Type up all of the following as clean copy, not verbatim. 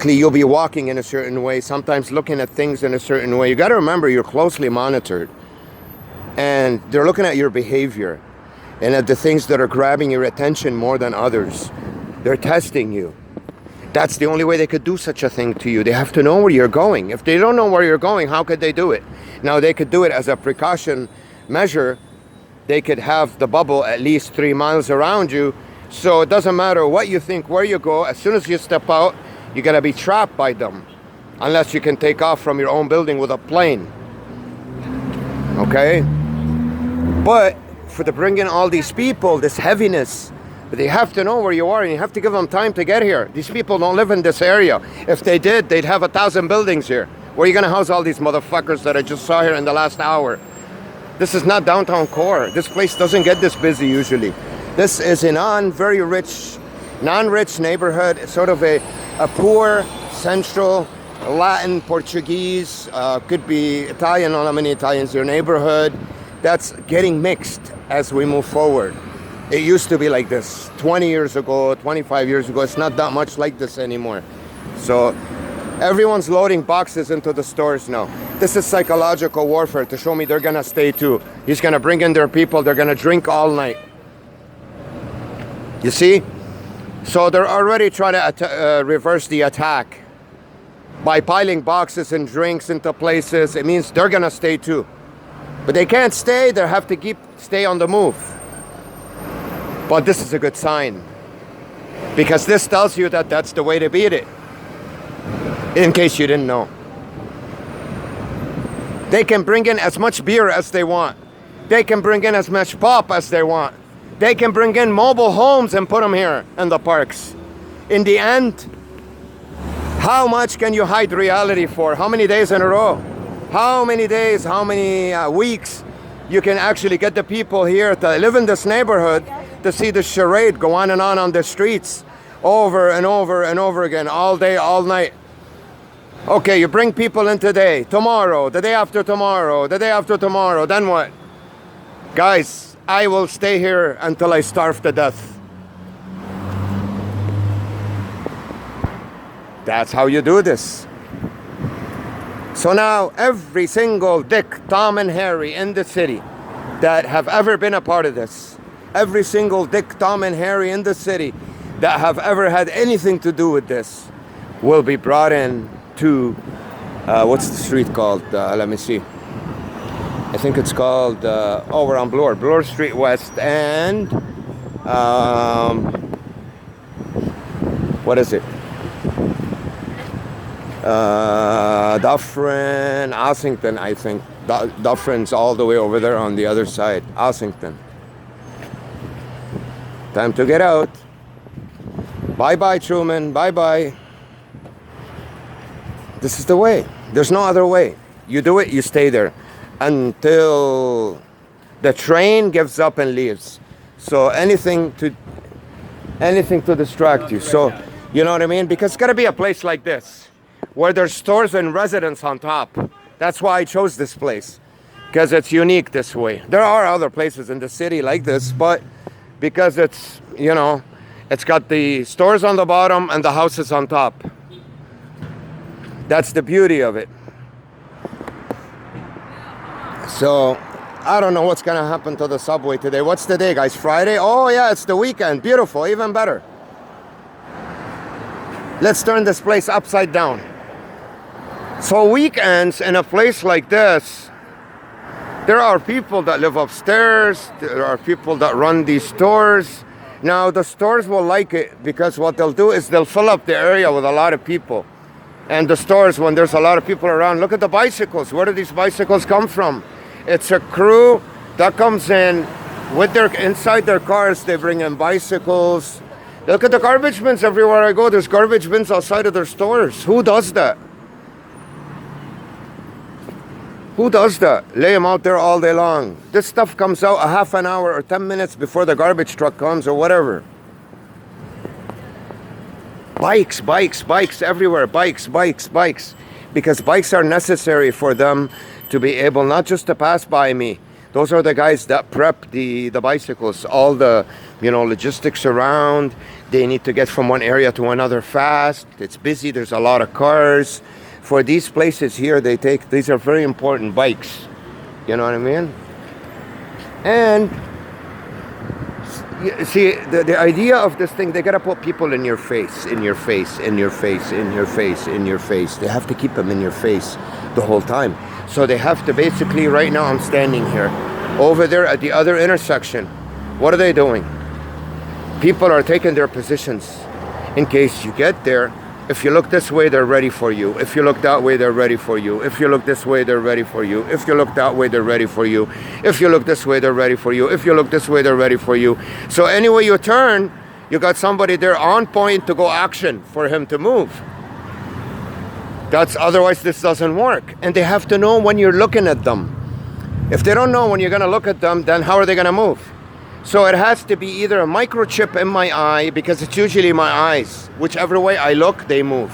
physically you'll be walking in a certain way, sometimes looking at things in a certain way. You got to remember you're closely monitored, and they're looking at your behavior and at the things that are grabbing your attention more than others. They're testing you. That's the only way they could do such a thing to you. They have to know where you're going. If they don't know where you're going, how could they do it? Now, they could do it as a precaution measure. They could have the bubble at least 3 miles around you. So it doesn't matter what you think, where you go. As soon as you step out, you're going to be trapped by them. Unless you can take off from your own building with a plane. Okay? But for the bringing all these people, this heaviness, they have to know where you are, and you have to give them time to get here. These people don't live in this area. If they did, they'd have 1,000 buildings here. Where are you going to house all these motherfuckers that I just saw here in the last hour? This is not downtown core. This place doesn't get this busy usually. This is a non-rich neighborhood. It's sort of a poor, central, Latin, Portuguese, could be Italian, not many Italians in your neighborhood. That's getting mixed as we move forward. It used to be like this 20 years ago, 25 years ago. It's not that much like this anymore. So everyone's loading boxes into the stores now. This is psychological warfare to show me they're gonna stay too. He's gonna bring in their people. They're gonna drink all night. You see? So they're already trying to reverse the attack by piling boxes and drinks into places. It means they're gonna stay too. But they can't stay. They have to stay on the move. But this is a good sign, because this tells you that that's the way to beat it. In case you didn't know. They can bring in as much beer as they want. They can bring in as much pop as they want. They can bring in mobile homes and put them here in the parks. In the end, how much can you hide reality for? How many days in a row? How many days, how many weeks you can actually get the people here to live in this neighborhood to see the charade go on the streets over and over and over again, all day, all night. Okay, you bring people in today, tomorrow, the day after tomorrow, the day after tomorrow, then what? Guys, I will stay here until I starve to death. That's how you do this. So now every single Dick, Tom, and Harry in the city that have ever been a part of this, every single Dick, Tom, and Harry in the city that have ever had anything to do with this will be brought in to, what's the street called? Let me see. I think it's called, we're on Bloor Street West, and, what is it? Dufferin, Ossington, I think. Dufferin's all the way over there on the other side. Ossington. Time to get out. Bye-bye, Truman. Bye-bye. This is the way. There's no other way. You do it, you stay there until the train gives up and leaves. So anything to distract you. So, you know what I mean? Because it's got to be a place like this, where there's stores and residents on top. That's why I chose this place, because it's unique this way. There are other places in the city like this, but because it's, you know, it's got the stores on the bottom and the houses on top. That's the beauty of it. So, I don't know what's going to happen to the subway today. What's the day, guys? Friday? Oh, yeah, it's the weekend. Beautiful, even better. Let's turn this place upside down. So weekends in a place like this, there are people that live upstairs. There are people that run these stores. Now, the stores will like it, because what they'll do is they'll fill up the area with a lot of people. And the stores, when there's a lot of people around, look at the bicycles. Where do these bicycles come from? It's a crew that comes in with inside their cars. They bring in bicycles. Look at the garbage bins everywhere I go. There's garbage bins outside of their stores. Who does that? Who does that? Lay them out there all day long. This stuff comes out a half an hour or 10 minutes before the garbage truck comes or whatever. Bikes everywhere. Bikes. Because bikes are necessary for them to be able not just to pass by me, Those are the guys that prep the bicycles, all the, you know, logistics around. They need to get from one area to another fast. It's busy. There's a lot of cars. For these places here, these are very important bikes. You know what I mean? And see, the idea of this thing, they gotta put people in your face, in your face, in your face, in your face, in your face. They have to keep them in your face the whole time. So they have to basically, right now I'm standing here, over there at the other intersection. What are they doing? People are taking their positions in case you get there. If you look this way, they're ready for you. If you look that way, they're ready for you. If you look this way, they're ready for you. If you look that way, they're ready for you. If you look this way, they're ready for you. If you look this way, they're ready for you. So anyway you turn, you got somebody there on point to go action for him to move. Otherwise this doesn't work. And they have to know when you're looking at them. If they don't know when you're gonna look at them, then how are they gonna move? So it has to be either a microchip in my eye, because it's usually my eyes. Whichever way I look, they move.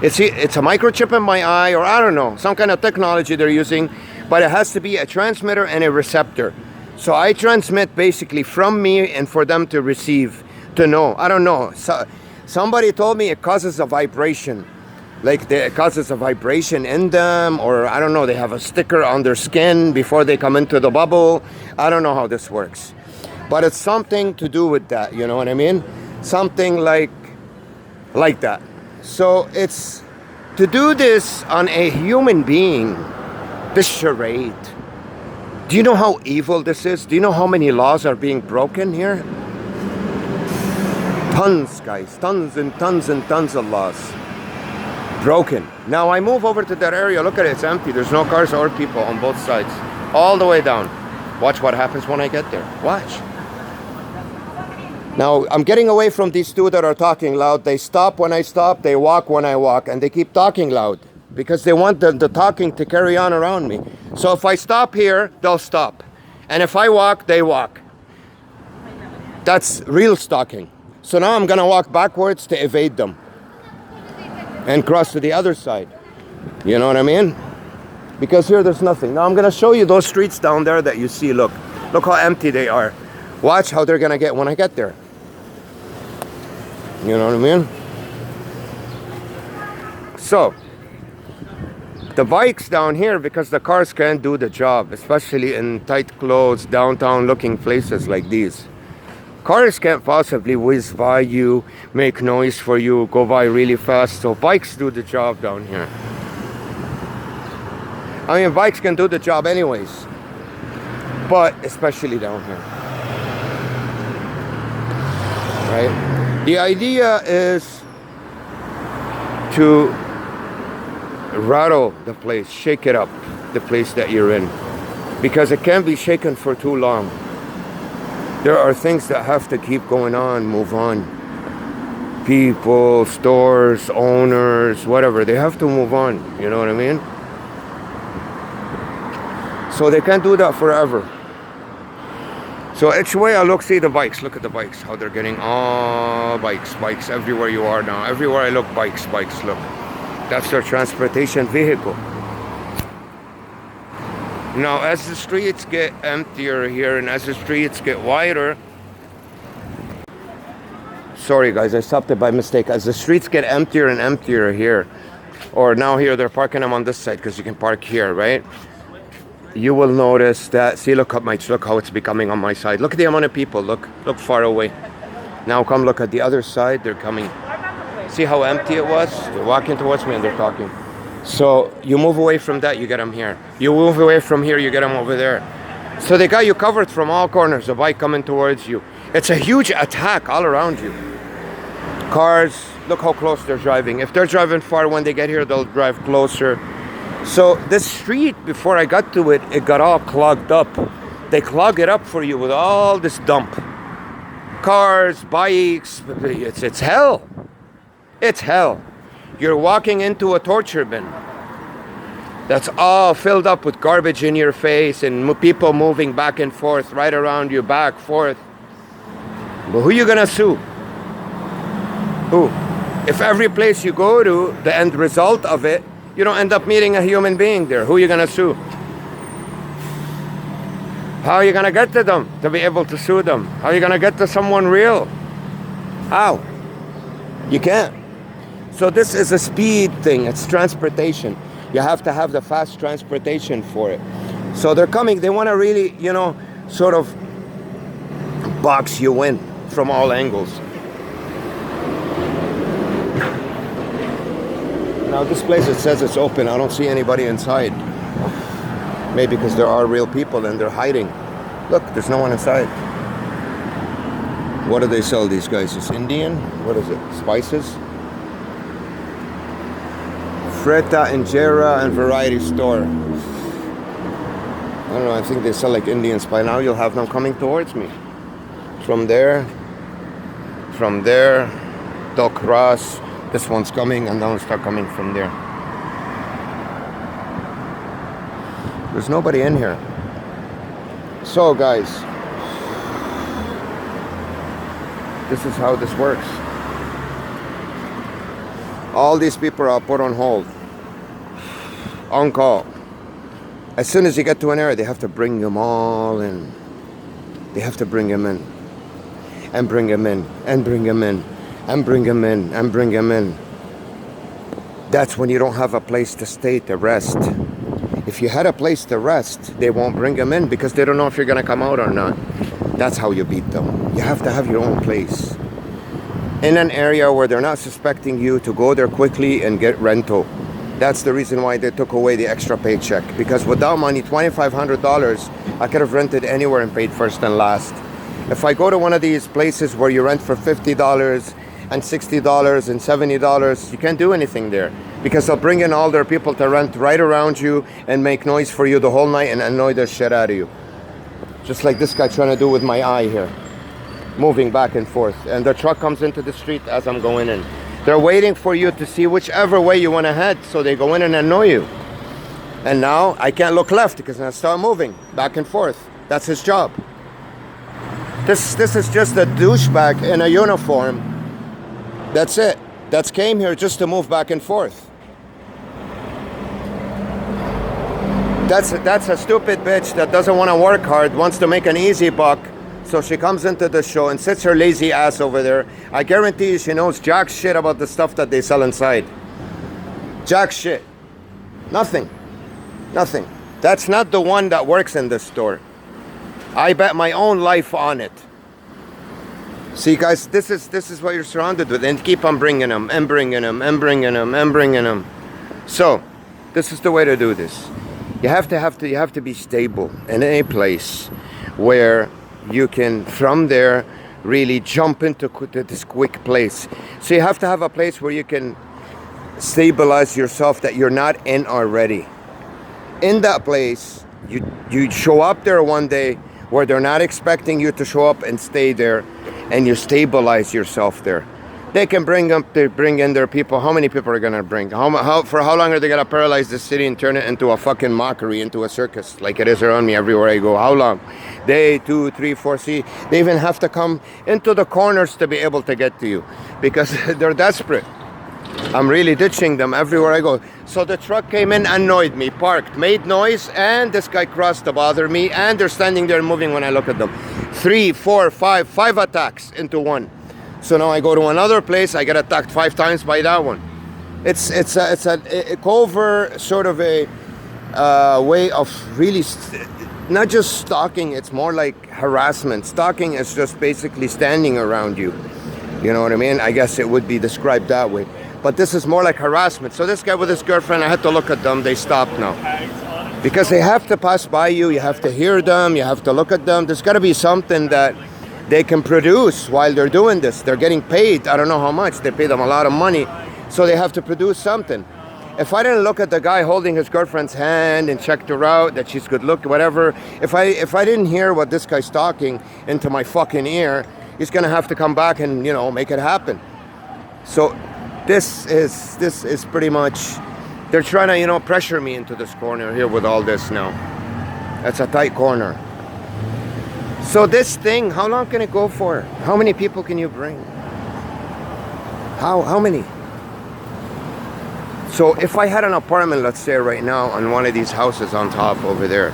It's a microchip in my eye, or I don't know, some kind of technology they're using, but it has to be a transmitter and a receptor. So I transmit basically from me and for them to receive, to know. I don't know. So, somebody told me it causes a vibration. Like it causes a vibration in them, or I don't know, they have a sticker on their skin before they come into the bubble. I don't know how this works. But it's something to do with that, you know what I mean? Something like that. So it's to do this on a human being, this charade. Do you know how evil this is? Do you know how many laws are being broken here? Tons, guys, tons and tons and tons of laws broken. Now I move over to that area, look at it, it's empty. There's no cars or people on both sides, all the way down. Watch what happens when I get there, watch. Now, I'm getting away from these two that are talking loud. They stop when I stop, they walk when I walk, and they keep talking loud because they want the talking to carry on around me. So if I stop here, they'll stop. And if I walk, they walk. That's real stalking. So now I'm gonna walk backwards to evade them and cross to the other side. You know what I mean? Because here there's nothing. Now I'm gonna show you those streets down there that you see. Look how empty they are. Watch how they're gonna get when I get there. You know what I mean? So, the bikes down here, because the cars can't do the job, especially in tight clothes, downtown looking places like these. Cars can't possibly whiz by you, make noise for you, go by really fast, so bikes do the job down here. I mean, bikes can do the job anyways, but especially down here. Right? The idea is to rattle the place, shake it up, the place that you're in, because it can't be shaken for too long. There are things that have to keep going on, move on. People, stores, owners, whatever, they have to move on, you know what I mean? So they can't do that forever. So each way I look, see the bikes, look at the bikes, how they're getting, bikes everywhere you are now. Everywhere I look, bikes, look. That's their transportation vehicle. Now, as the streets get emptier here and as the streets get wider, sorry guys, I stopped it by mistake. As the streets get emptier and emptier here, or now here they're parking them on this side because you can park here, right? You will notice that, see, look up, mates, look how it's becoming on my side. Look at the amount of people, look far away. Now come look at the other side, they're coming. See how empty it was? They're walking towards me and they're talking. So you move away from that, you get them here. You move away from here, you get them over there. So they got you covered from all corners, the bike coming towards you. It's a huge attack all around you. Cars, look how close they're driving. If they're driving far, when they get here, they'll drive closer. So this street, before I got to it, it got all clogged up. They clog it up for you with all this dump. Cars, bikes, it's hell. It's hell. You're walking into a torture bin that's all filled up with garbage in your face and people moving back and forth, right around you, back, forth. But who you gonna sue? Who? If every place you go to, the end result of it, you don't end up meeting a human being there, who you gonna sue? How are you going to get to them to be able to sue them? How are you going to get to someone real? How? You can't. So this is a speed thing. It's transportation. You have to have the fast transportation for it. So they're coming. They want to really, you know, sort of box you in from all angles. Now this place, it says it's open. I don't see anybody inside. Maybe because there are real people and they're hiding. Look, there's no one inside. What do they sell, these guys? It's Indian? What is it? Spices? Fretta, injera, and variety store. I don't know, I think they sell like Indian spice. Now you'll have them coming towards me. From there, they'll cross. This one's coming, and they'll start coming from there. There's nobody in here. So guys, this is how this works. All these people are put on hold, on call. As soon as you get to an area, they have to bring them all in. They have to bring them in, and bring them in, and bring them in, and bring them in, and bring them in. That's when you don't have a place to stay to rest. If you had a place to rest, they won't bring them in because they don't know if you're gonna come out or not. That's how you beat them. You have to have your own place. In an area where they're not suspecting you, to go there quickly and get rental. That's the reason why they took away the extra paycheck. Because without money, $2,500, I could have rented anywhere and paid first and last. If I go to one of these places where you rent for $50 and $60 and $70, you can't do anything there. Because they'll bring in all their people to rent right around you and make noise for you the whole night and annoy the shit out of you. Just like this guy trying to do with my eye here. Moving back and forth. And the truck comes into the street as I'm going in. They're waiting for you to see whichever way you want to head, so they go in and annoy you. And now I can't look left because I start moving back and forth. That's his job. This is just a douchebag in a uniform. That's it. That's came here just to move back and forth. That's a stupid bitch that doesn't want to work hard, wants to make an easy buck. So she comes into the show and sits her lazy ass over there. I guarantee you she knows jack shit about the stuff that they sell inside. Jack shit. Nothing. Nothing. That's not the one that works in this store. I bet my own life on it. See guys, this is what you're surrounded with, and keep on bringing them and bringing them and bringing them and bringing them. So this is the way to do this. You have to be stable in a place where you can from there really jump into this quick place. So you have to have a place where you can stabilize yourself, that you're not in already. In that place, you show up there one day where they're not expecting you to show up and stay there, and you stabilize yourself there. They can bring in their people. How many people are gonna bring? For how long are they gonna paralyze the city and turn it into a fucking mockery, into a circus like it is around me everywhere I go? How long? Day 2, 3, 4. See, they even have to come into the corners to be able to get to you because they're desperate. I'm really ditching them everywhere I go. So the truck came in, annoyed me, parked, made noise, and this guy crossed to bother me, and they're standing there moving when I look at them. 3, 4, 5 attacks into one. So now I go to another place, I get attacked 5 times by that one. It's a covert sort of a way of really not just stalking, it's more like harassment. Stalking is just basically standing around you. You know what I mean? I guess it would be described that way. But this is more like harassment. So this guy with his girlfriend, I had to look at them, they stopped now. Because they have to pass by you, you have to hear them, you have to look at them. There's got to be something that they can produce while they're doing this. They're getting paid, I don't know how much, they pay them a lot of money, so they have to produce something. If I didn't look at the guy holding his girlfriend's hand and checked her out, that she's good looking, whatever, if I didn't hear what this guy's talking into my fucking ear, he's gonna have to come back and, you know, make it happen. So this is pretty much, they're trying to, you know, pressure me into this corner here with all this now. That's a tight corner. So this thing, how long can it go for? How many people can you bring? How many? So if I had an apartment, let's say right now, on one of these houses on top over there,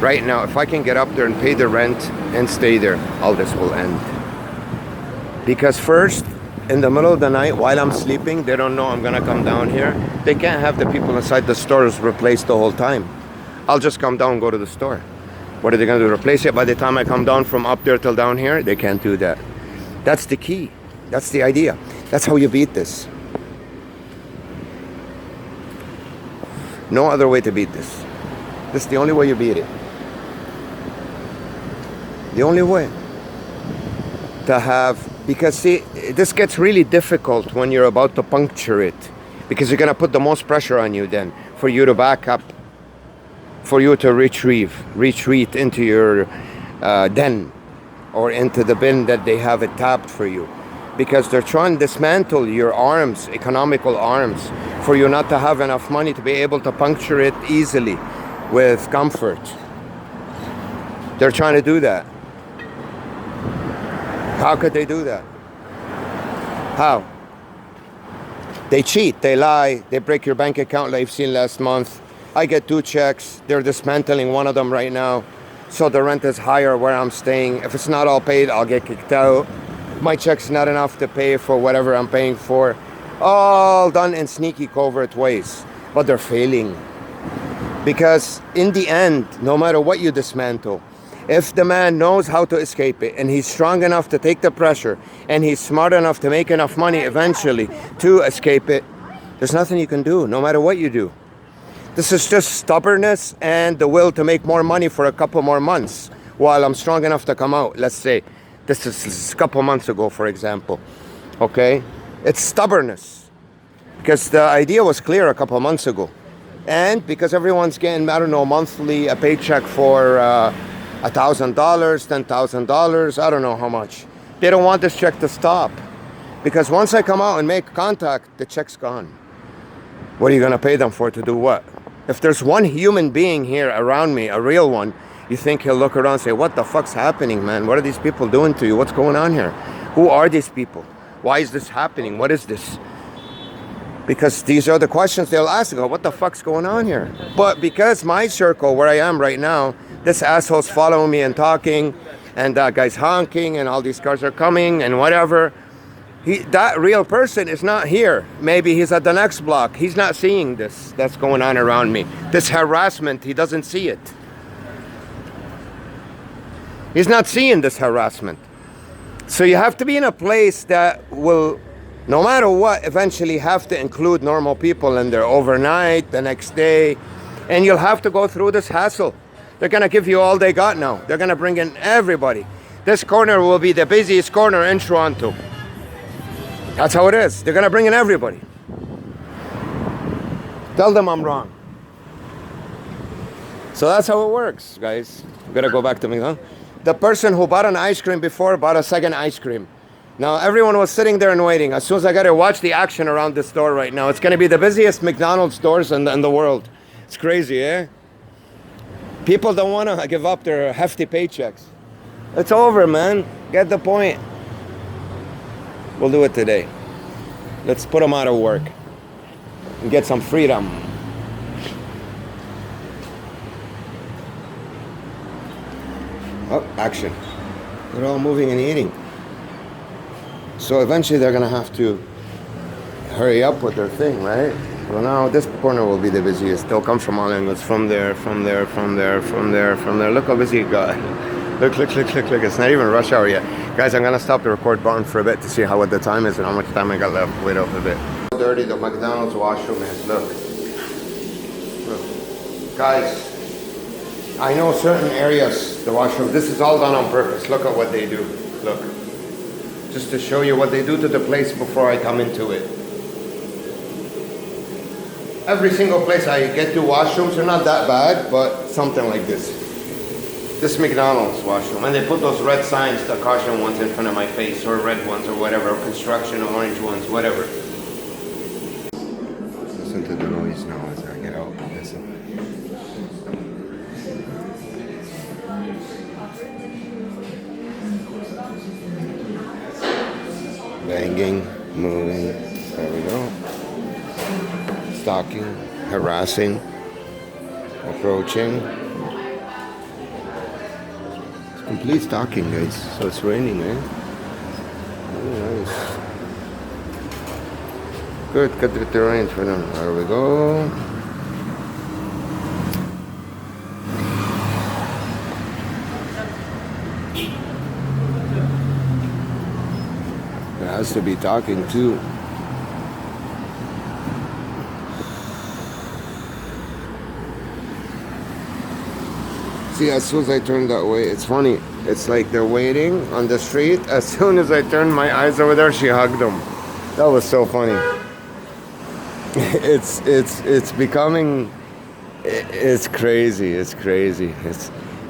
Right now, if I can get up there and pay the rent and stay there, all this will end. Because first, in the middle of the night, while I'm sleeping, they don't know I'm gonna come down here. They can't have the people inside the stores replaced the whole time. I'll just come down and go to the store. What are they gonna do, replace it by the time I come down from up there till down here? They can't do that. That's the key. That's the idea. That's how you beat this. No other way to beat this. This is the only way you beat it. The only way to have, because see, this gets really difficult when you're about to puncture it, because you're gonna put the most pressure on you then for you to back up, for you to retreat into your den or into the bin that they have it tapped for you, because they're trying to dismantle your arms, economical arms, for you not to have enough money to be able to puncture it easily with comfort. They're trying to do that. How could they do that? How? They cheat, they lie, they break your bank account like you've seen last month. I get 2 checks, they're dismantling one of them right now. So the rent is higher where I'm staying. If it's not all paid, I'll get kicked out. My check's not enough to pay for whatever I'm paying for. All done in sneaky, covert ways. But they're failing. Because in the end, no matter what you dismantle, if the man knows how to escape it, and he's strong enough to take the pressure, and he's smart enough to make enough money eventually to escape it, there's nothing you can do, no matter what you do. This is just stubbornness and the will to make more money for a couple more months while I'm strong enough to come out. Let's say this is a couple months ago, for example. Okay? It's stubbornness. Because the idea was clear a couple months ago. And because everyone's getting, I don't know, monthly, a paycheck for $1,000, $10,000, I don't know how much. They don't want this check to stop. Because once I come out and make contact, the check's gone. What are you gonna pay them for, to do what? If there's one human being here around me, a real one, you think he'll look around and say, what the fuck's happening, man? What are these people doing to you? What's going on here? Who are these people? Why is this happening? What is this? Because these are the questions they'll ask. Go, what the fuck's going on here? But because my circle, where I am right now, this asshole's following me and talking, and that guy's honking, and all these cars are coming, and whatever. That real person is not here. Maybe he's at the next block. He's not seeing this that's going on around me. This harassment, he doesn't see it. He's not seeing this harassment. So you have to be in a place that will, no matter what, eventually have to include normal people in there overnight, the next day, and you'll have to go through this hassle. They're gonna give you all they got now. They're gonna bring in everybody. This corner will be the busiest corner in Toronto. That's how it is. They're gonna bring in everybody. Tell them I'm wrong. So that's how it works, guys. I'm gonna go back to me, huh? The person who bought an ice cream before bought a second ice cream. Now everyone was sitting there and waiting. As soon as I got to watch the action around the store right now, it's gonna be the busiest McDonald's stores in the world. It's crazy, eh? People don't wanna give up their hefty paychecks. It's over, man. Get the point. We'll do it today. Let's put them out of work and get some freedom. Oh, action. They're all moving and eating. So eventually they're gonna have to hurry up with their thing, right? Well, now this corner will be the busiest. They'll come from all angles, from there, from there, from there, from there, from there. Look how busy it got. Look. It's not even rush hour yet. Guys, I'm gonna stop the record button for a bit to see what the time is and how much time I got left. Wait up a bit. How dirty the McDonald's washroom is. Look. Guys, I know certain areas, the washroom, this is all done on purpose. Look at what they do. Look. Just to show you what they do to the place before I come into it. Every single place I get to, washrooms are not that bad, but something like this. This McDonald's washroom, and they put those red signs, the caution ones in front of my face, or red ones, or whatever, or construction, orange ones, whatever. Listen to the noise now as I get out. Listen. Banging, moving, there we go. Stalking, harassing, approaching. Complete stocking, guys. So it's raining, eh? Very nice. Good with the rain for them. There we go. It has to be talking too. See, as soon as I turn that way, it's funny. It's like they're waiting on the street. As soon as I turned my eyes over there, she hugged them. That was so funny. It's becoming. It's crazy. It's crazy.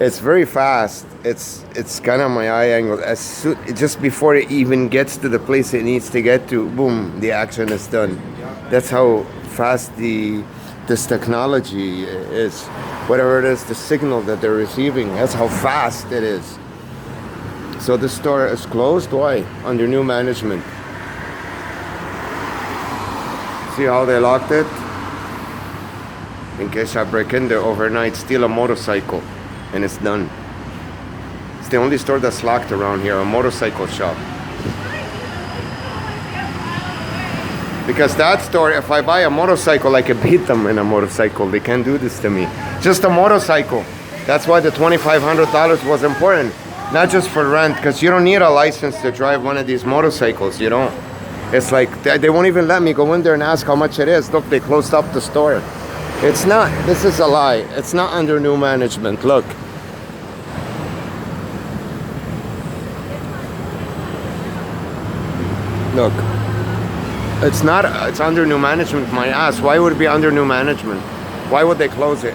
It's very fast. It's kind of my eye angle. As soon, just before it even gets to the place it needs to get to, boom, the action is done. That's how fast this technology is. Whatever it is, the signal that they're receiving, that's how fast it is. So the store is closed. Why? Under new management. See how they locked it? In case I break in there overnight, steal a motorcycle, and it's done. It's the only store that's locked around here, a motorcycle shop. Because that store, if I buy a motorcycle, I can beat them in a motorcycle. They can't do this to me. Just a motorcycle. That's why the $2,500 was important. Not just for rent, because you don't need a license to drive one of these motorcycles. You don't. It's like, they won't even let me go in there and ask how much it is. Look, they closed up the store. It's not, this is a lie. It's not under new management. Look. Look. It's not, it's under new management, my ass. Why would it be under new management? Why would they close it?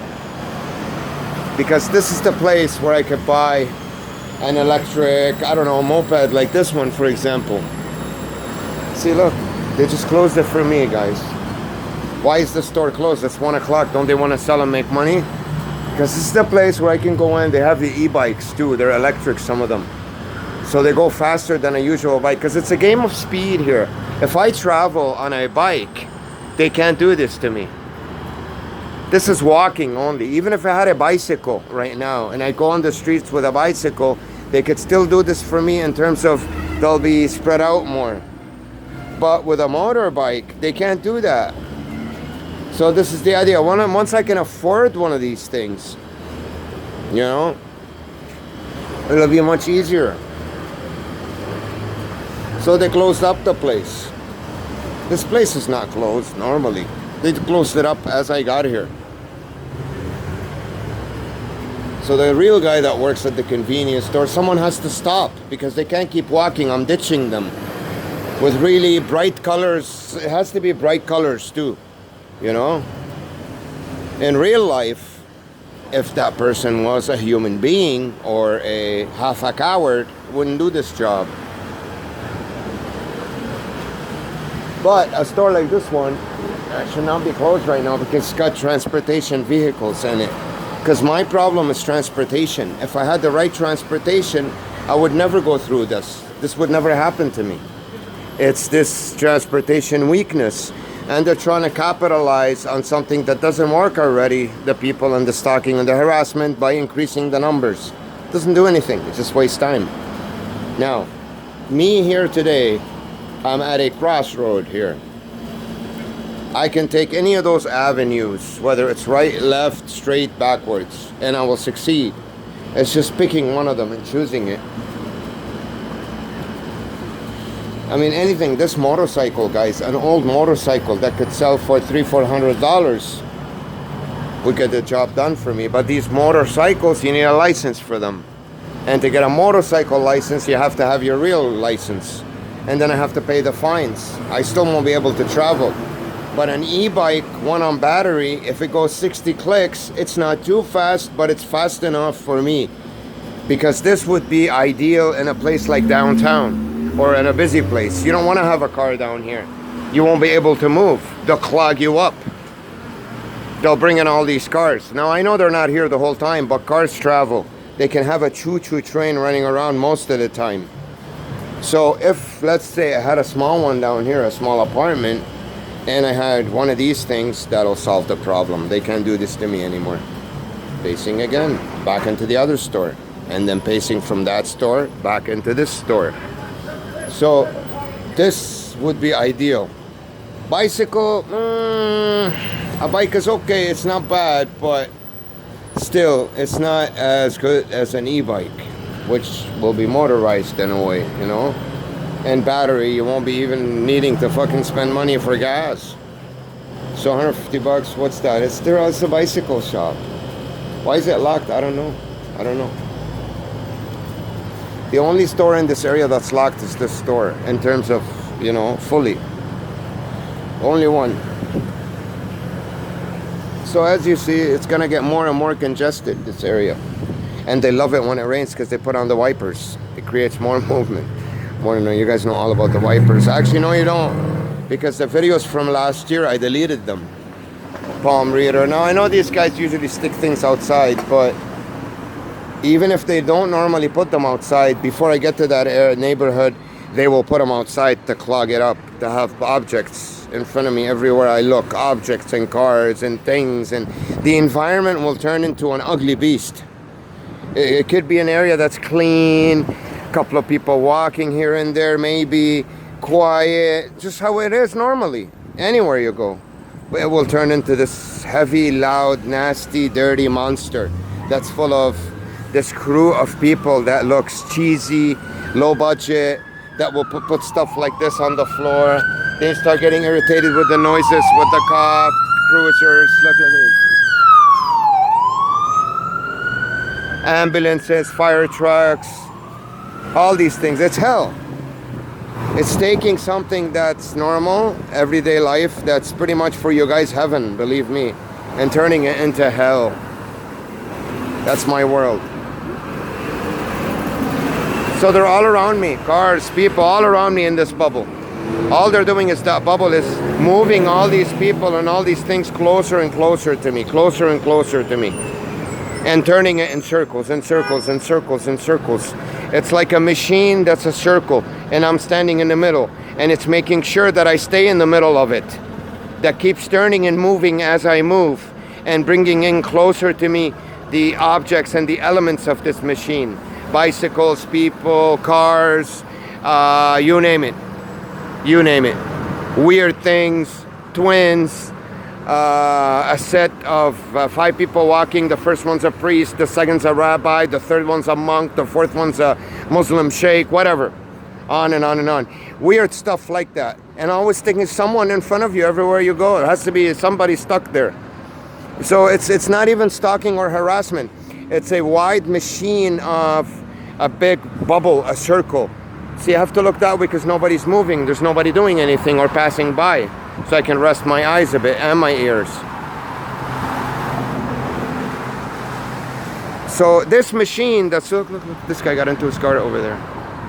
Because this is the place where I could buy an electric, I don't know, moped like this one, for example. See, look, they just closed it for me, guys. Why is the store closed? It's 1 o'clock. Don't they want to sell and make money? Because this is the place where I can go in. They have the e-bikes too. They're electric, some of them. So they go faster than a usual bike. Because it's a game of speed here. If I travel on a bike, they can't do this to me. This is walking only. Even if I had a bicycle right now and I go on the streets with a bicycle, they could still do this for me in terms of they'll be spread out more. But with a motorbike, they can't do that. So this is the idea. Once I can afford one of these things, you know, it'll be much easier. So they closed up the place. This place is not closed normally. They closed it up as I got here. So the real guy that works at the convenience store, someone has to stop because they can't keep walking. I'm ditching them with really bright colors. It has to be bright colors too, you know. In real life, if that person was a human being or a half a coward, wouldn't do this job. But a store like this one should not be closed right now because it's got transportation vehicles in it. Because my problem is transportation. If I had the right transportation, I would never go through this. This would never happen to me. It's this transportation weakness. And they're trying to capitalize on something that doesn't work already, the people and the stalking and the harassment, by increasing the numbers. It doesn't do anything. It just wastes time. Now, me here today, I'm at a crossroad here. I can take any of those avenues, whether it's right, left, straight, backwards, and I will succeed. It's just picking one of them and choosing it. I mean, anything, this motorcycle, guys, an old motorcycle that could sell for $300-400 would get the job done for me. But these motorcycles, you need a license for them. And to get a motorcycle license, you have to have your real license. And then I have to pay the fines. I still won't be able to travel. But an e-bike, one on battery, if it goes 60 clicks, it's not too fast, but it's fast enough for me. Because this would be ideal in a place like downtown or in a busy place. You don't want to have a car down here. You won't be able to move. They'll clog you up. They'll bring in all these cars. Now, I know they're not here the whole time, but cars travel. They can have a choo-choo train running around most of the time. So if, let's say, I had a small one down here, a small apartment, and I had one of these things, that'll solve the problem. They can't do this to me anymore. Facing again, back into the other store. and then pacing from that store back into this store. So this would be ideal. Bicycle, a bike is okay, it's not bad, but still it's not as good as an e-bike, which will be motorized in a way, you know. And battery, you won't be even needing to fucking spend money for gas. So 150 bucks, what's that? It's a bicycle shop. Why is it locked? I don't know. The only store in this area that's locked is this store, in terms of, you know, fully. Only one. So as you see, it's gonna get more and more congested, this area. And they love it when it rains because they put on the wipers. It creates more movement. You guys know all about the wipers. Actually, no, you don't. Because the videos from last year, I deleted them. Palm reader. Now, I know these guys usually stick things outside, but even if they don't normally put them outside, before I get to that neighborhood, they will put them outside to clog it up, to have objects in front of me everywhere I look. Objects and cars and things. And the environment will turn into an ugly beast. It could be an area that's clean, a couple of people walking here and there, maybe quiet, just how it is normally, anywhere you go. But it will turn into this heavy, loud, nasty, dirty monster that's full of this crew of people that looks cheesy, low budget, that will put stuff like this on the floor. They start getting irritated with the noises, with the cop, cruisers, look. Ambulances, fire trucks, all these things. It's hell. It's taking something that's normal, everyday life, that's pretty much for you guys heaven, believe me, and turning it into hell. That's my world. So they're all around me, cars, people, all around me in this bubble. All they're doing is that bubble is moving all these people and all these things closer and closer to me, closer and closer to me. And turning it in circles and circles and circles and circles. It's like a machine that's a circle, and I'm standing in the middle, and it's making sure that I stay in the middle of it. That keeps turning and moving as I move, and bringing in closer to me the objects and the elements of this machine. Bicycles, people, cars, you name it. You name it. Weird things, twins, a set of 5 people walking. The first one's a priest, the second's a rabbi, the third one's a monk, the fourth one's a Muslim sheikh, whatever. On and on and on. Weird stuff like that. And always thinking someone in front of you everywhere you go. It has to be somebody stuck there. So it's not even stalking or harassment. It's a wide machine of a big bubble, a circle. So you have to look that way because nobody's moving. There's nobody doing anything or passing by. So I can rest my eyes a bit and my ears. So this machine, that's, look, this guy got into his car over there.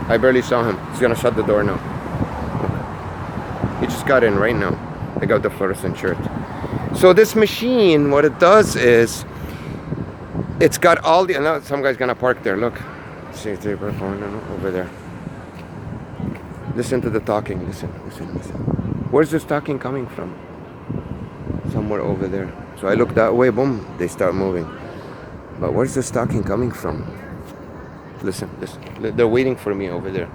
I barely saw him. He's gonna shut the door now. He just got in right now. I got the fluorescent shirt. So this machine, what it does is, it's got all the, now some guy's gonna park there, look. See, over there. Listen to the talking, listen. Where's this talking coming from? Somewhere over there. So I look that way, boom, they start moving. But where's this talking coming from? Listen. They're waiting for me over there.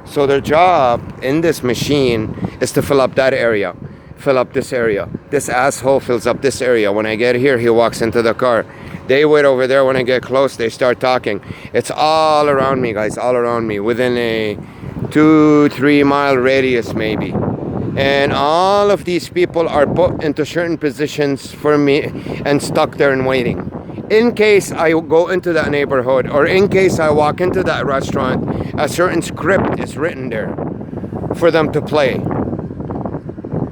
So their job in this machine is to fill up that area. Fill up this area. This asshole fills up this area. When I get here, he walks into the car. They wait over there. When I get close, they start talking. It's all around me, guys, all around me. Within a 2-3 mile radius, maybe. And all of these people are put into certain positions for me and stuck there and waiting. In case I go into that neighborhood or in case I walk into that restaurant, a certain script is written there for them to play.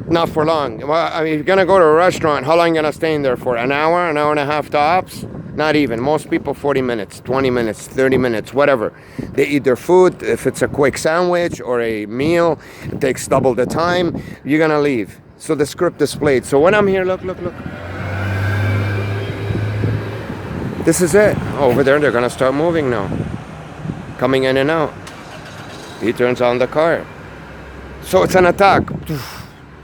Not for long. Well, I mean, if you're gonna go to a restaurant, how long are you gonna stay in there for? An hour and a half tops? Not even. Most people 40 minutes, 20 minutes, 30 minutes, whatever. They eat their food. If it's a quick sandwich or a meal, it takes double the time. You're gonna leave. So the script is played. So when I'm here, look. This is it. Over there, they're gonna start moving now. Coming in and out. He turns on the car. So it's an attack.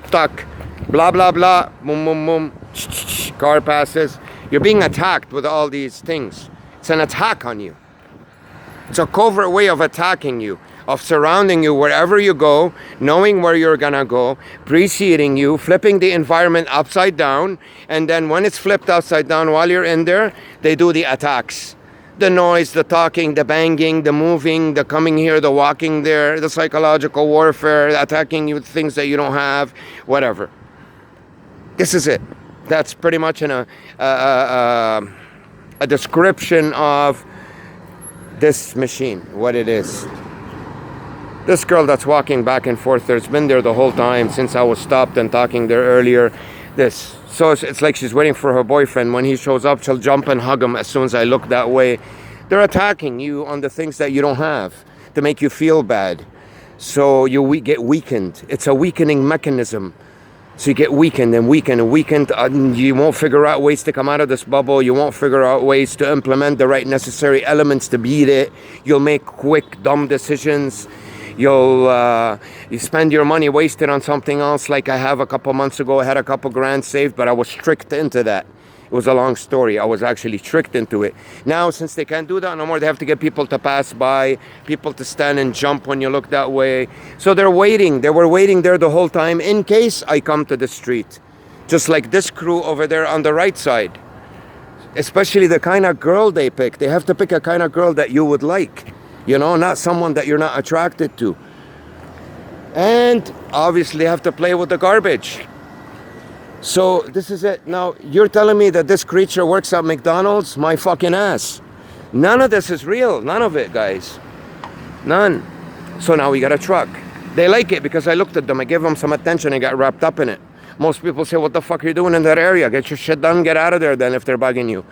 Stuck. Blah, blah, blah. Boom, boom, boom. Car passes. You're being attacked with all these things. It's an attack on you. It's a covert way of attacking you, of surrounding you wherever you go, knowing where you're gonna go, preceding you, flipping the environment upside down, and then when it's flipped upside down while you're in there, they do the attacks. The noise, the talking, the banging, the moving, the coming here, the walking there, the psychological warfare, attacking you with things that you don't have, whatever. This is it. That's pretty much a description of this machine, what it is. This girl that's walking back and forth there's been there the whole time since I was stopped and talking there earlier. So it's like she's waiting for her boyfriend. When he shows up, she'll jump and hug him as soon as I look that way. They're attacking you on the things that you don't have to make you feel bad. So you get weakened. It's a weakening mechanism. So you get weakened and weakened and weakened. You won't figure out ways to come out of this bubble. You won't figure out ways to implement the right necessary elements to beat it. You'll make quick, dumb decisions. You spend your money wasted on something else. Like I have a couple months ago, I had a couple grand saved, but I was tricked into that. It was a long story. I was actually tricked into it. Now, since they can't do that no more, they have to get people to pass by, people to stand and jump when you look that way. So they're waiting. They were waiting there the whole time in case I come to the street. Just like this crew over there on the right side. Especially the kind of girl they pick. They have to pick a kind of girl that you would like. You know, not someone that you're not attracted to. And obviously have to play with the garbage. So this is it. Now, you're telling me that this creature works at McDonald's? My fucking ass. None of this is real. None of it, guys. None. So now we got a truck. They like it because I looked at them. I gave them some attention and got wrapped up in it. Most people say, what the fuck are you doing in that area? Get your shit done. Get out of there then if they're bugging you.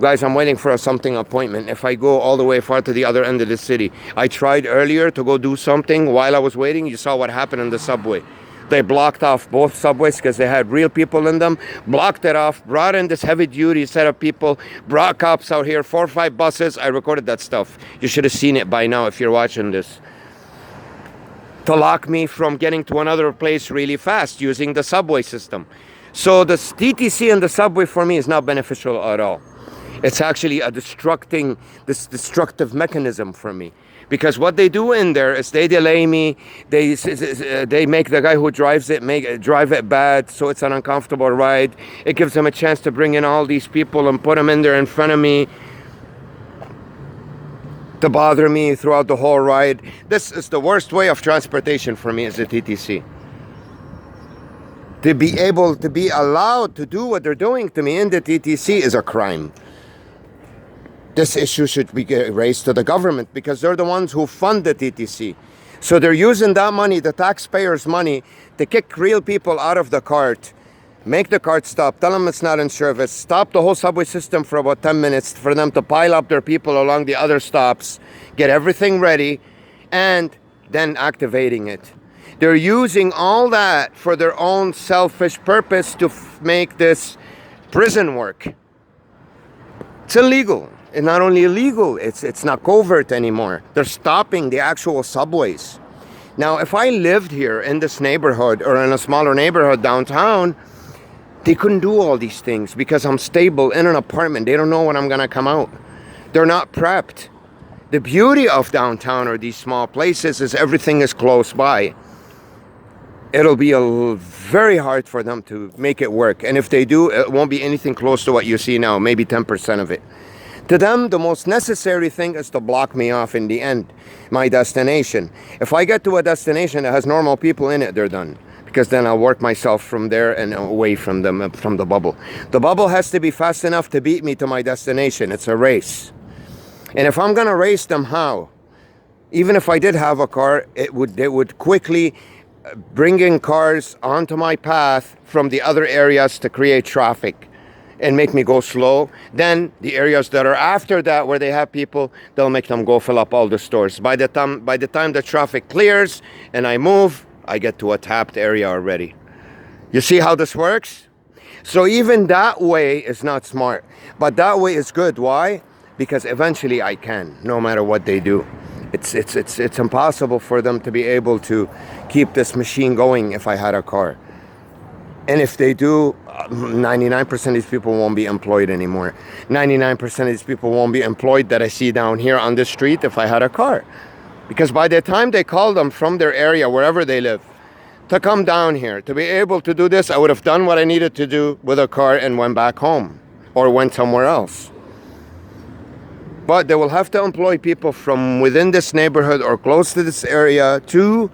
Guys, I'm waiting for a something appointment. If I go all the way far to the other end of the city. I tried earlier to go do something while I was waiting. You saw what happened in the subway. They blocked off both subways because they had real people in them. Blocked it off. Brought in this heavy duty set of people. Brought cops out here. 4 or 5 buses. I recorded that stuff. You should have seen it by now if you're watching this. To lock me from getting to another place really fast using the subway system. So the TTC and the subway for me is not beneficial at all. It's actually a destructive mechanism for me. Because what they do in there is they delay me, they make the guy who drives it drive it bad, so it's an uncomfortable ride. It gives them a chance to bring in all these people and put them in there in front of me to bother me throughout the whole ride. This is the worst way of transportation for me, is the TTC. To be able to be allowed to do what they're doing to me in the TTC is a crime. This issue should be raised to the government because they're the ones who fund the TTC. So they're using that money, the taxpayers' money, to kick real people out of the cart, make the cart stop, tell them it's not in service, stop the whole subway system for about 10 minutes for them to pile up their people along the other stops, get everything ready, and then activating it. They're using all that for their own selfish purpose to make this prison work. It's illegal. It's not only illegal, it's not covert anymore. They're stopping the actual subways. Now, if I lived here in this neighborhood or in a smaller neighborhood downtown, they couldn't do all these things because I'm stable in an apartment. They don't know when I'm gonna come out. They're not prepped. The beauty of downtown or these small places is everything is close by. It'll be very hard for them to make it work. And if they do, it won't be anything close to what you see now, maybe 10% of it. To them, the most necessary thing is to block me off in the end, my destination. If I get to a destination that has normal people in it, they're done. Because then I'll work myself from there and away from them, from the bubble. The bubble has to be fast enough to beat me to my destination. It's a race. And if I'm gonna race them, how? Even if I did have a car, they would quickly bring in cars onto my path from the other areas to create traffic and make me go slow. Then the areas that are after that where they have people, they'll make them go fill up all the stores. By the time the traffic clears and I move, I get to a tapped area already. You see how this works? So even that way is not smart, but that way is good. Why? Because eventually I can, no matter what they do. It's impossible for them to be able to keep this machine going if I had a car. And if they do, 99% of these people won't be employed anymore. 99% of these people won't be employed that I see down here on the street if I had a car. Because by the time they call them from their area, wherever they live, to come down here, to be able to do this, I would have done what I needed to do with a car and went back home or went somewhere else. But they will have to employ people from within this neighborhood or close to this area to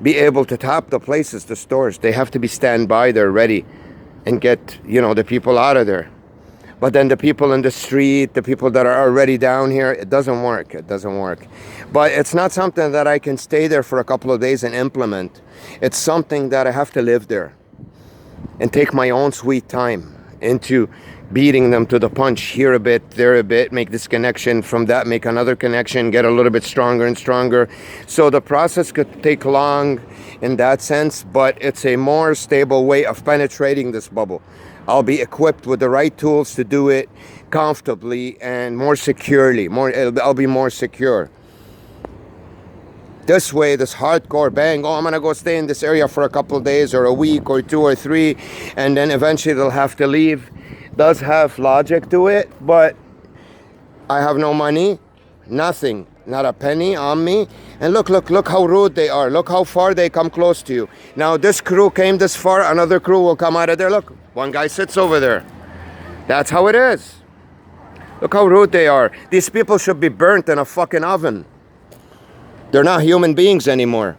be able to tap the places, the stores. They have to be standby there ready and get, the people out of there. But then the people in the street, the people that are already down here, it doesn't work. It doesn't work. But it's not something that I can stay there for a couple of days and implement. It's something that I have to live there and take my own sweet time into beating them to the punch, here a bit, there a bit, make this connection, from that make another connection, get a little bit stronger and stronger. So the process could take long in that sense, but it's a more stable way of penetrating this bubble. I'll be equipped with the right tools to do it comfortably and more securely. I'll be more secure. This way, this hardcore bang, I'm gonna go stay in this area for a couple of days or a week or 2 or 3, and then eventually they'll have to leave, does have logic to it, but I have no money, nothing, not a penny on me. And look how rude they are. Look how far they come close to you. Now this crew came this far, another crew will come out of there. Look, one guy sits over there. That's how it is. Look how rude they are. These people should be burnt in a fucking oven. They're not human beings anymore.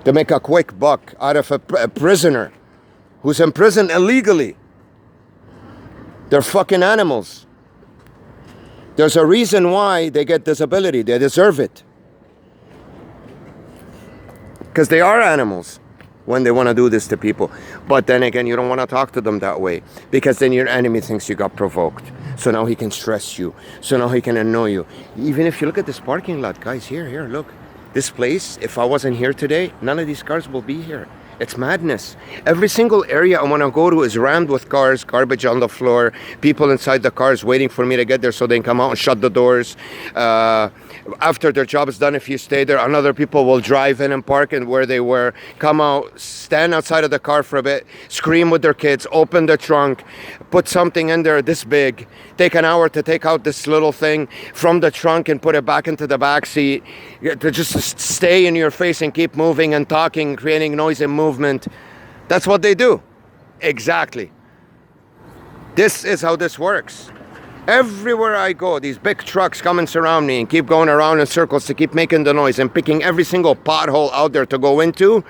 To make a quick buck out of a prisoner who's in prison illegally. They're fucking animals. There's a reason why they get disability. They deserve it. Because they are animals when they want to do this to people. But then again, you don't want to talk to them that way. Because then your enemy thinks you got provoked. So now he can stress you. So now he can annoy you. Even if you look at this parking lot, guys, here, look. This place, if I wasn't here today, none of these cars will be here. It's madness. Every single area I want to go to is rammed with cars, garbage on the floor, people inside the cars waiting for me to get there so they can come out and shut the doors. After their job is done, if you stay there, another people will drive in and park in where they were, come out, stand outside of the car for a bit, scream with their kids, open the trunk, put something in there this big, take an hour to take out this little thing from the trunk and put it back into the back seat, to just stay in your face and keep moving and talking, creating noise and movement. That's what they do. Exactly. This is how this works. Everywhere I go, these big trucks come and surround me and keep going around in circles to keep making the noise and picking every single pothole out there to go into.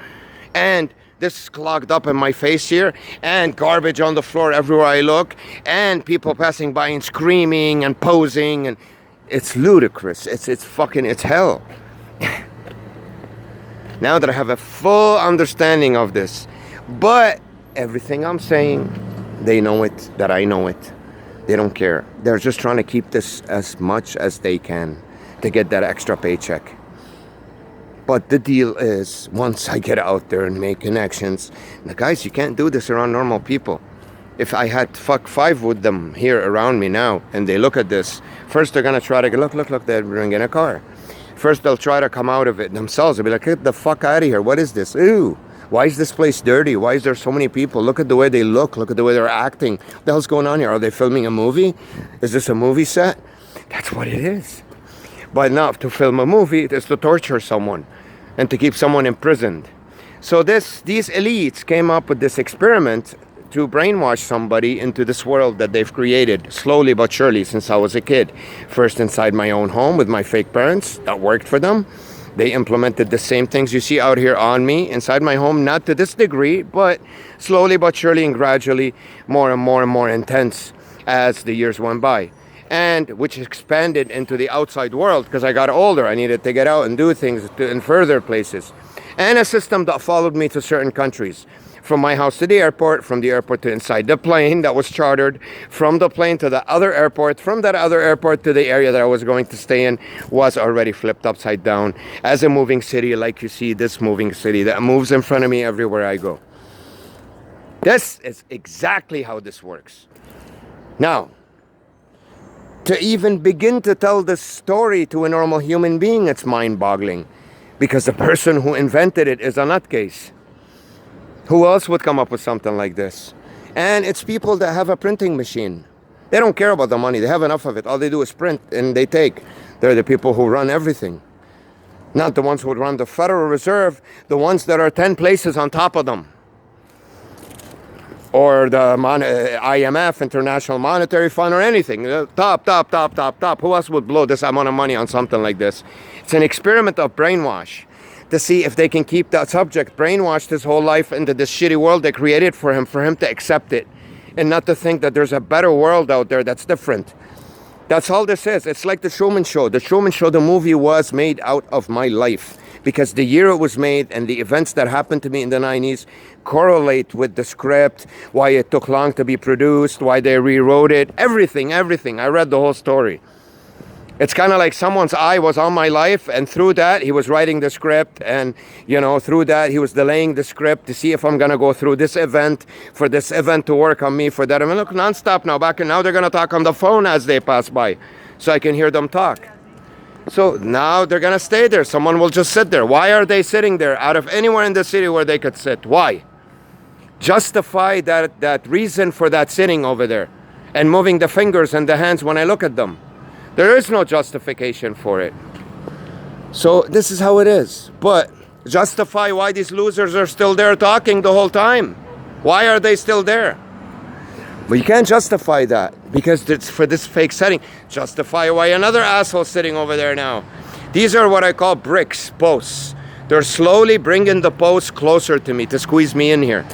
And this is clogged up in my face here, and garbage on the floor everywhere I look, and people passing by and screaming and posing, and it's ludicrous. It's hell. Now that I have a full understanding of this, but everything I'm saying, they know it, that I know it. They don't care. They're just trying to keep this as much as they can to get that extra paycheck. But the deal is, once I get out there and make connections, now guys, you can't do this around normal people. If I had 5 with them here around me now, and they look at this, first they're gonna try to look, they're bringing a car. First they'll try to come out of it themselves. They'll be like, get the fuck out of here. What is this? Ew. Why is this place dirty? Why is there so many people? Look at the way they look. Look at the way they're acting. What the hell's going on here? Are they filming a movie? Is this a movie set? That's what it is. But not to film a movie, it is to torture someone and to keep someone imprisoned. So these elites came up with this experiment to brainwash somebody into this world that they've created slowly but surely since I was a kid. First inside my own home with my fake parents. That worked for them. They implemented the same things you see out here on me inside my home, not to this degree, but slowly but surely and gradually more and more and more intense as the years went by. And which expanded into the outside world because I got older. I needed to get out and do things in further places. And a system that followed me to certain countries. From my house to the airport, from the airport to inside the plane that was chartered, from the plane to the other airport, from that other airport to the area that I was going to stay in was already flipped upside down as a moving city, like you see this moving city that moves in front of me everywhere I go. This is exactly how this works. Now, to even begin to tell this story to a normal human being, it's mind-boggling because the person who invented it is a nutcase Who else would come up with something like this? And it's people that have a printing machine. They don't care about the money. They have enough of it. All they do is print and they take. They're the people who run everything. Not the ones who run the Federal Reserve, the ones that are 10 places on top of them. Or the IMF, International Monetary Fund, or anything. Top. Who else would blow this amount of money on something like this? It's an experiment of brainwash to see if they can keep that subject brainwashed his whole life into this shitty world they created for him to accept it. And not to think that there's a better world out there that's different. That's all this is. It's like the Truman Show. The Truman Show, the movie, was made out of my life. Because the year it was made and the events that happened to me in the 90s correlate with the script, why it took long to be produced, why they rewrote it, everything. I read the whole story. It's kind of like someone's eye was on my life, and through that, he was writing the script, and, through that, he was delaying the script to see if I'm going to go through this event, for this event to work on me, for that. I mean, look, nonstop now, now they're going to talk on the phone as they pass by, so I can hear them talk. So now they're going to stay there. Someone will just sit there. Why are they sitting there out of anywhere in the city where they could sit? Why? Justify that reason for that sitting over there and moving the fingers and the hands when I look at them. There is no justification for it. So this is how it is. But justify why these losers are still there talking the whole time. Why are they still there? But you can't justify that because it's for this fake setting. Justify why another asshole sitting over there now. These are what I call bricks, posts. They're slowly bringing the post closer to me to squeeze me in here.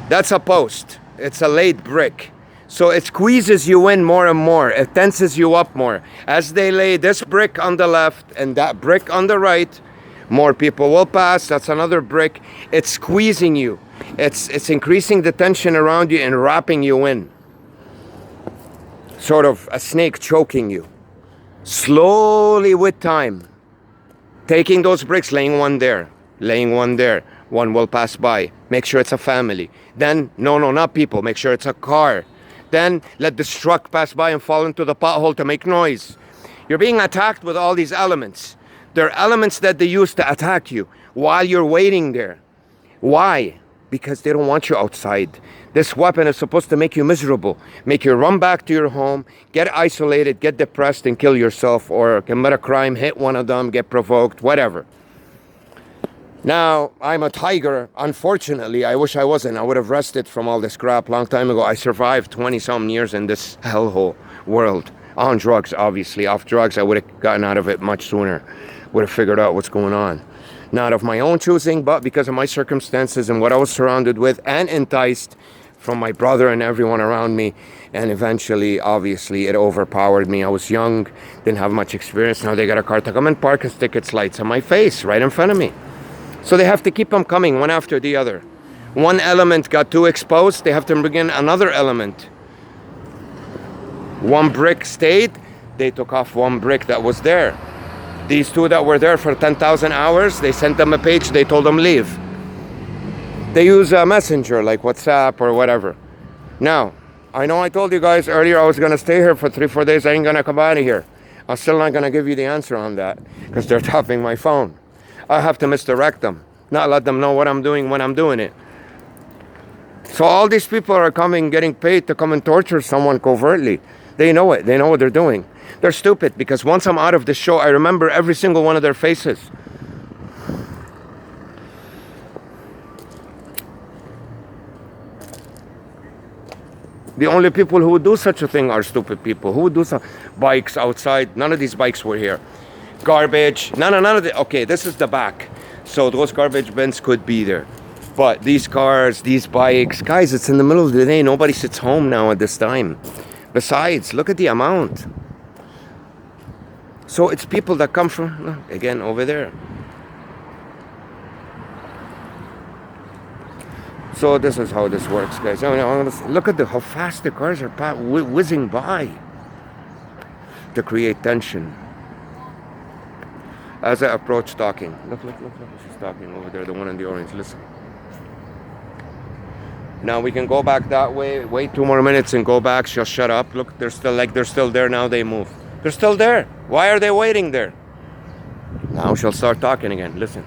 That's a post. It's a laid brick. So it squeezes you in more and more. It tenses you up more. As they lay this brick on the left and that brick on the right, more people will pass. That's another brick. It's squeezing you. It's increasing the tension around you and wrapping you in. Sort of a snake choking you. Slowly with time. Taking those bricks, laying one there. One will pass by. Make sure it's a family. Then, no, not people. Make sure it's a car. Then let this truck pass by and fall into the pothole to make noise. You're being attacked with all these elements. They're elements that they use to attack you while you're waiting there. Why? Because they don't want you outside. This weapon is supposed to make you miserable, make you run back to your home, get isolated, get depressed, and kill yourself, or commit a crime, hit one of them, get provoked, whatever. Now, I'm a tiger. Unfortunately, I wish I wasn't. I would have rested from all this crap long time ago. I survived 20-some years in this hellhole world. On drugs, obviously. Off drugs, I would have gotten out of it much sooner. Would have figured out what's going on. Not of my own choosing, but because of my circumstances and what I was surrounded with and enticed from my brother and everyone around me. And eventually, obviously, it overpowered me. I was young, didn't have much experience. Now they got a car to come and park and stick its lights on my face right in front of me. So they have to keep them coming one after the other. One element got too exposed, they have to bring in another element. One brick stayed, they took off one brick that was there. These two that were there for 10,000 hours, they sent them a page, they told them leave. They use a messenger like WhatsApp or whatever. Now, I know I told you guys earlier I was going to stay here for 3-4 days, I ain't going to come out of here. I'm still not going to give you the answer on that because they're tapping my phone. I have to misdirect them, not let them know what I'm doing when I'm doing it. So all these people are coming, getting paid to come and torture someone covertly. They know it. They know what they're doing. They're stupid because once I'm out of the show, I remember every single one of their faces. The only people who would do such a thing are stupid people. Who would do some bikes outside? None of these bikes were here. Garbage, none of the, okay, this is the back. So those garbage bins could be there. But these cars, these bikes, guys, it's in the middle of the day. Nobody sits home now at this time. Besides, look at the amount. So it's people that come from, again, over there. So this is how this works, guys. Look at how fast the cars are whizzing by to create tension. As I approach talking, look, she's talking over there, the one in the orange, listen. Now we can go back that way, wait 2 more minutes and go back, she'll shut up. Look, they're still there now, they move. They're still there. Why are they waiting there? Now she'll start talking again, listen.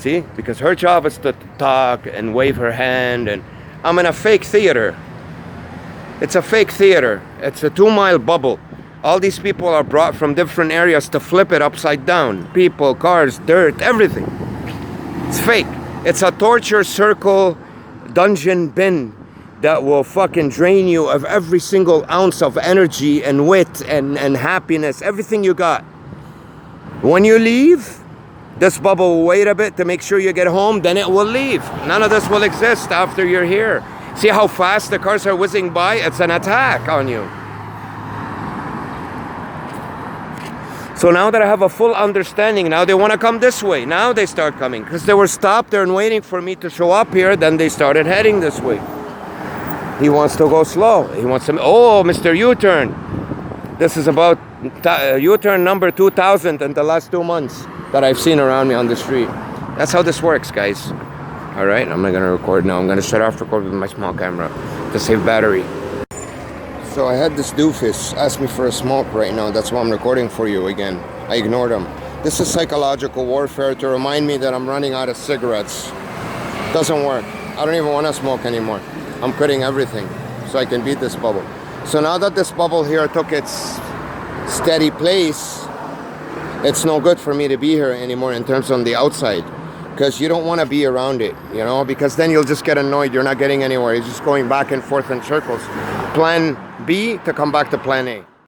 See? Because her job is to talk and wave her hand, and I'm in a fake theater. It's a fake theater. It's a 2-mile bubble. All these people are brought from different areas to flip it upside down. People, cars, dirt, everything. It's fake. It's a torture circle dungeon bin that will fucking drain you of every single ounce of energy and wit and happiness, everything you got. When you leave, this bubble will wait a bit to make sure you get home, then it will leave. None of this will exist after you're here. See how fast the cars are whizzing by? It's an attack on you. So now that I have a full understanding, now they want to come this way. Now they start coming. Because they were stopped there and waiting for me to show up here. Then they started heading this way. He wants to go slow. He wants to... Oh, Mr. U-turn. This is about U-turn number 2000 in the last 2 months that I've seen around me on the street. That's how this works, guys. All right, I'm not going to record now. I'm going to shut off record with my small camera to save battery. So I had this doofus ask me for a smoke right now. That's why I'm recording for you again. I ignored him. This is psychological warfare to remind me that I'm running out of cigarettes. Doesn't work. I don't even want to smoke anymore. I'm quitting everything so I can beat this bubble. So now that this bubble here took its steady place, it's no good for me to be here anymore in terms on the outside. Because you don't want to be around it, you know, because then you'll just get annoyed. You're not getting anywhere. You're just going back and forth in circles. Plan B to come back to plan A.